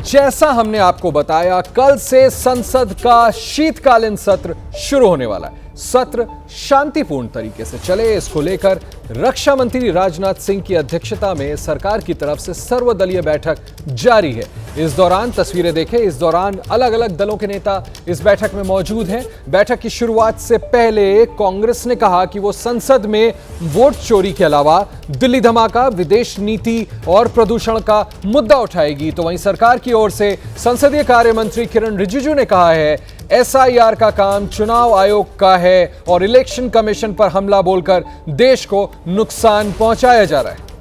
जैसा हमने आपको बताया, कल से संसद का शीतकालीन सत्र शुरू होने वाला है। सत्र शांतिपूर्ण तरीके से चले, इसको लेकर रक्षा मंत्री राजनाथ सिंह की अध्यक्षता में सरकार की तरफ से सर्वदलीय बैठक जारी है। इस दौरान तस्वीरें देखें, इस दौरान अलग अलग दलों के नेता इस बैठक में मौजूद हैं। बैठक की शुरुआत से पहले कांग्रेस ने कहा कि वो संसद में वोट चोरी के अलावा दिल्ली धमाका, विदेश नीति और प्रदूषण का मुद्दा उठाएगी। तो वहीं सरकार की ओर से संसदीय कार्य मंत्री किरण रिजिजू ने कहा है एसआईआर का काम चुनाव आयोग का है और इलेक्शन कमीशन पर हमला बोलकर देश को नुकसान पहुंचाया जा रहा है।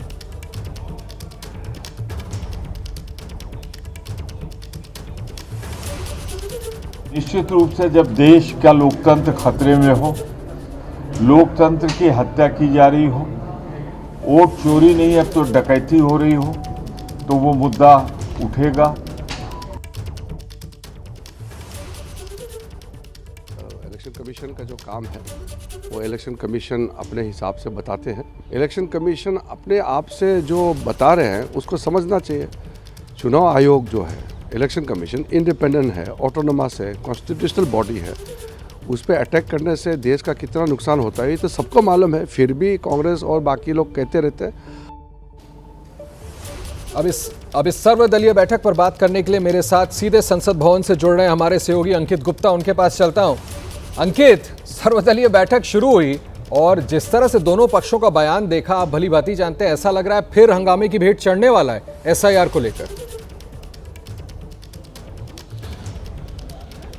निश्चित रूप से जब देश का लोकतंत्र खतरे में हो, लोकतंत्र की हत्या की जा रही हो, वोट चोरी नहीं अब तो डकैती हो रही हो, तो वो मुद्दा उठेगा। इलेक्शन कमीशन का जो काम है वो इलेक्शन कमीशन अपने हिसाब से बताते हैं। इलेक्शन कमीशन अपने आप से जो बता रहे हैं उसको समझना चाहिए। चुनाव आयोग जो है, इलेक्शन कमीशन इंडिपेंडेंट है, ऑटोनोमस है, कॉन्स्टिट्यूशनल बॉडी है। उस पर अटैक करने से देश का कितना नुकसान होता है ये तो सबको मालूम है, फिर भी कांग्रेस और बाकी लोग कहते रहते हैं। अब इस सर्वदलीय बैठक पर बात करने के लिए मेरे साथ सीधे संसद भवन से जुड़ रहे हैं हमारे सहयोगी अंकित गुप्ता, उनके पास चलता हूं। अंकित, सर्वदलीय बैठक शुरू हुई और जिस तरह से दोनों पक्षों का बयान देखा, आप भली भांति जानते हैं, ऐसा लग रहा है फिर हंगामे की भेंट चढ़ने वाला है एसआईआर को लेकर।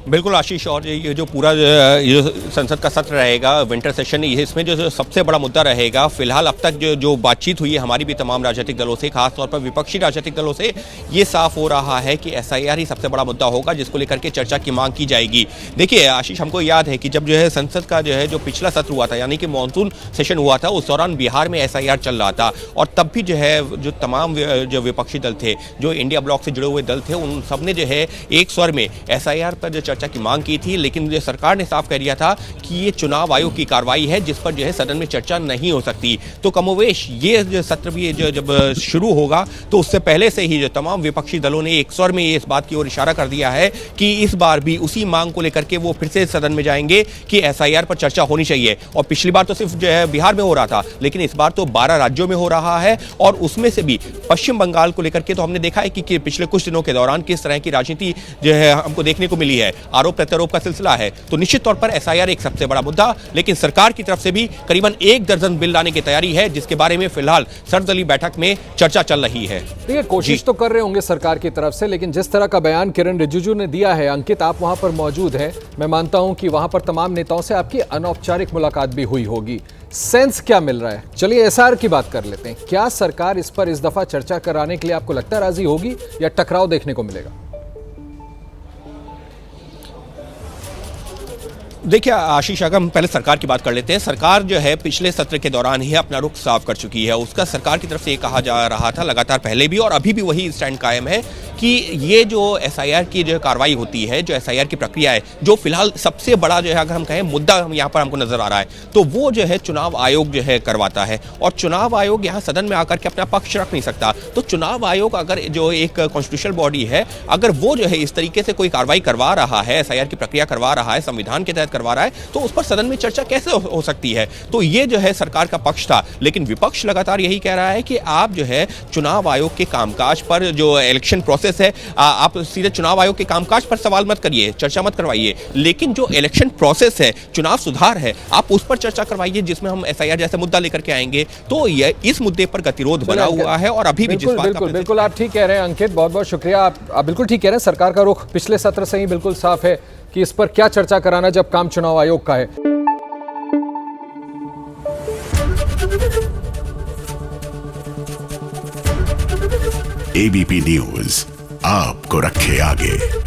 बिल्कुल आशीष, और ये जो पूरा ये संसद का सत्र रहेगा, विंटर सेशन, इसमें जो सबसे बड़ा मुद्दा रहेगा फिलहाल अब तक जो बातचीत हुई है हमारी भी तमाम राजनीतिक दलों से, खासतौर पर विपक्षी राजनीतिक दलों से, ये साफ हो रहा है कि एसआईआर ही सबसे बड़ा मुद्दा होगा जिसको लेकर के चर्चा की मांग की जाएगी। देखिए आशीष, हमको याद है कि जब जो है संसद का जो पिछला सत्र हुआ था, यानी कि मानसून सेशन हुआ था, उस दौरान बिहार में एसआईआर चल रहा था और तब भी जो तमाम जो विपक्षी दल थे, जो इंडिया ब्लॉक से जुड़े हुए दल थे, उन सब ने जो है एक स्वर में एसआईआर पर चर्चा की मांग की थी। लेकिन जो सरकार ने साफ कह दिया था कि ये चुनाव आयोग की कार्रवाई है जिस पर जो है सदन में चर्चा नहीं हो सकती। तो कमोवेश ये जो सत्र भी जब शुरू होगा तो उससे पहले से ही जो तमाम विपक्षी दलों ने एक स्वर में इस बात की ओर इशारा कर दिया है कि इस बार भी उसी मांग को लेकर के वो फिर से सदन में जाएंगे कि एसआईआर पर चर्चा होनी चाहिए। और पिछली बार तो सिर्फ जो है बिहार में हो रहा था, लेकिन इस बार तो 12 राज्यों में हो रहा है और उसमें से भी पश्चिम बंगाल को लेकर के तो हमने देखा है कि पिछले कुछ दिनों के दौरान किस तरह की राजनीति जो है हमको देखने को मिली है, आरोप प्रत्यारोप का सिलसिला है। तो निश्चित तौर पर एसआईआर एक सबसे बड़ा मुद्दा, लेकिन सरकार की तरफ से भी करीबन 1 दर्जन बिल लाने की तैयारी है जिसके बारे में फिलहाल सर्वदलीय बैठक में चर्चा चल रही है। देखिए, कोशिश तो कर रहे होंगे सरकार की तरफ से, लेकिन जिस तरह का बयान किरण रिजिजू ने दिया है, अंकित आप वहां पर मौजूद हैं, मैं मानता हूं कि वहां पर तमाम नेताओं से आपकी अनौपचारिक मुलाकात भी हुई होगी। सेंस क्या मिल रहा है? चलिए एसआईआर की बात कर लेते हैं। क्या सरकार इस पर इस दफा चर्चा कराने के लिए आपको लगता है राजी होगी या टकराव देखने को मिलेगा? देखिए आशीष, अगर हम पहले सरकार की बात कर लेते हैं, सरकार जो है पिछले सत्र के दौरान ही अपना रुख साफ कर चुकी है। उसका सरकार की तरफ से ये कहा जा रहा था लगातार, पहले भी और अभी भी वही स्टैंड कायम है कि ये जो एसआईआर की जो कार्रवाई होती है, जो एसआईआर की प्रक्रिया है, जो फिलहाल सबसे बड़ा जो है अगर हम कहें मुद्दा हम यहाँ पर हमको नजर आ रहा है, तो वो जो है चुनाव आयोग जो है करवाता है और चुनाव आयोग यहाँ सदन में आकर के अपना पक्ष रख नहीं सकता। तो चुनाव आयोग अगर जो एक कॉन्स्टिट्यूशनल बॉडी है, अगर वो जो है इस तरीके से कोई कार्रवाई करवा रहा है, एसआईआर की प्रक्रिया करवा रहा है, संविधान के तहत करवा रहा है, तो उस पर सदन में चर्चा कैसे हो सकती है? तो ये जो है सरकार का पक्ष था, लेकिन विपक्ष लगातार यही कह रहा है कि आप जो है चुनाव आयोग के कामकाज पर, जो इलेक्शन प्रोसेस है, आप सीधे चुनाव आयोग के कामकाज पर सवाल मत करिए, चर्चा मत करवाइए, लेकिन जो इलेक्शन प्रोसेस है, चुनाव सुधार है, आप उस पर चर्चा करवाइए जिसमें हम एसआईआर जैसे मुद्दा लेकर के आएंगे। तो ये इस मुद्दे पर गतिरोध बना हुआ है और अभी भी जिस बात का बिल्कुल आप ठीक कह रहे हैं अंकित, बहुत बहुत शुक्रिया। आप बिल्कुल ठीक कह रहे हैं, सरकार का रुख पिछले सत्र से ही बिल्कुल साफ है कि इस पर क्या चर्चा कराना जब काम चुनाव आयोग का है। एबीपी न्यूज आपको रखे आगे।